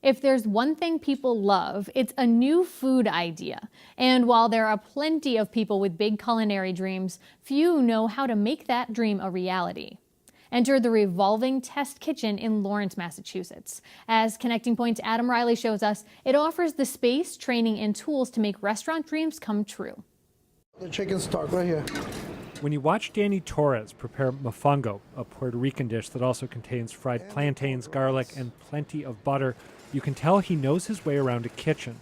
If there's one thing people love, it's a new food idea. And while there are plenty of people with big culinary dreams, few know how to make that dream a reality. Enter the Revolving Test Kitchen in Lawrence, Massachusetts. As Connecting Point's Adam Reilly shows us, it offers the space, training, and tools to make restaurant dreams come true. The chicken stock right here. When you watch Danny Torres prepare mofongo, a Puerto Rican dish that also contains fried plantains, garlic, and plenty of butter, you can tell he knows his way around a kitchen.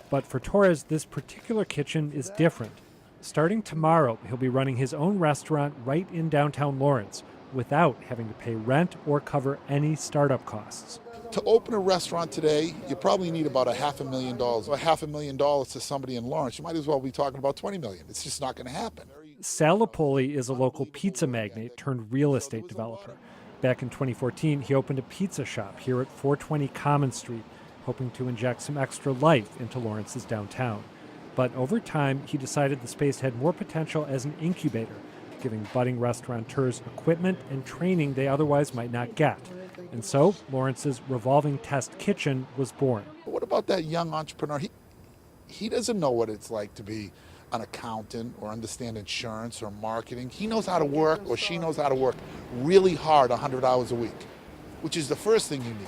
But for Torres, this particular kitchen is different. Starting tomorrow, he'll be running his own restaurant right in downtown Lawrence without having to pay rent or cover any startup costs. To open a restaurant today, you probably need about $500,000. $500,000 to somebody in Lawrence, you might as well be talking about $20 million. It's just not going to happen. Sal Lipoli is a local pizza magnate turned real estate developer. Back in 2014, he opened a pizza shop here at 420 Common Street, hoping to inject some extra life into Lawrence's downtown. But over time, he decided the space had more potential as an incubator, giving budding restaurateurs equipment and training they otherwise might not get. And so, Lawrence's Revolving Test Kitchen was born. What about that young entrepreneur? He doesn't know what it's like to be an accountant or understand insurance or marketing. He knows how to work, or she knows how to work really hard 100 hours a week, which is the first thing you need.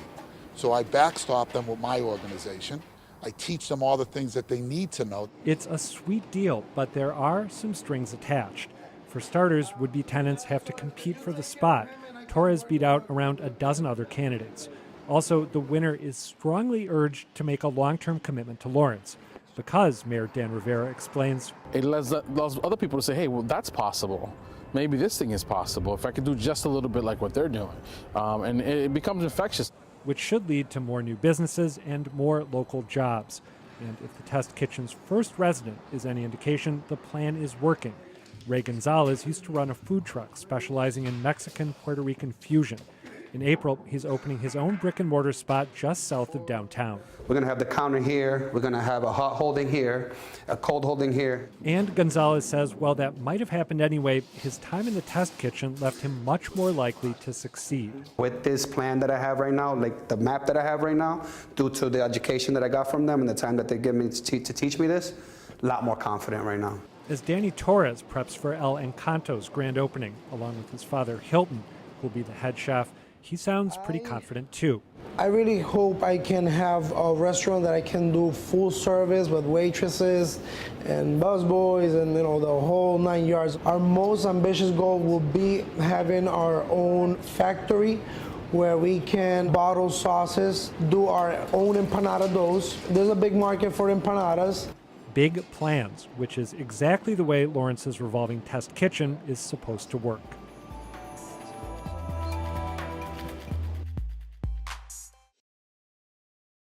So I backstop them with my organization. I teach them all the things that they need to know. It's a sweet deal, but there are some strings attached. For starters, would-be tenants have to compete for the spot. Torres beat out around a dozen other candidates. Also, the winner is strongly urged to make a long-term commitment to Lawrence, because, Mayor Dan Rivera explains, it allows other people to say, hey, well, that's possible. Maybe this thing is possible if I could do just a little bit like what they're doing. And it becomes infectious. Which should lead to more new businesses and more local jobs. And if the test kitchen's first resident is any indication, the plan is working. Ray Gonzalez used to run a food truck specializing in Mexican-Puerto Rican fusion. In April, he's opening his own brick-and-mortar spot just south of downtown. We're going to have the counter here. We're going to have a hot holding here, a cold holding here. And Gonzalez says, while that might have happened anyway, his time in the test kitchen left him much more likely to succeed. With this plan that I have right now, like the map that I have right now, due to the education that I got from them and the time that they give me to teach me this, a lot more confident right now. As Danny Torres preps for El Encanto's grand opening, along with his father Hilton, who'll be the head chef, he sounds pretty confident too. I really hope I can have a restaurant that I can do full service with waitresses and busboys and the whole 9 yards. Our most ambitious goal will be having our own factory where we can bottle sauces, do our own empanada doughs. There's a big market for empanadas. Big plans, which is exactly the way Lawrence's Revolving Test Kitchen is supposed to work.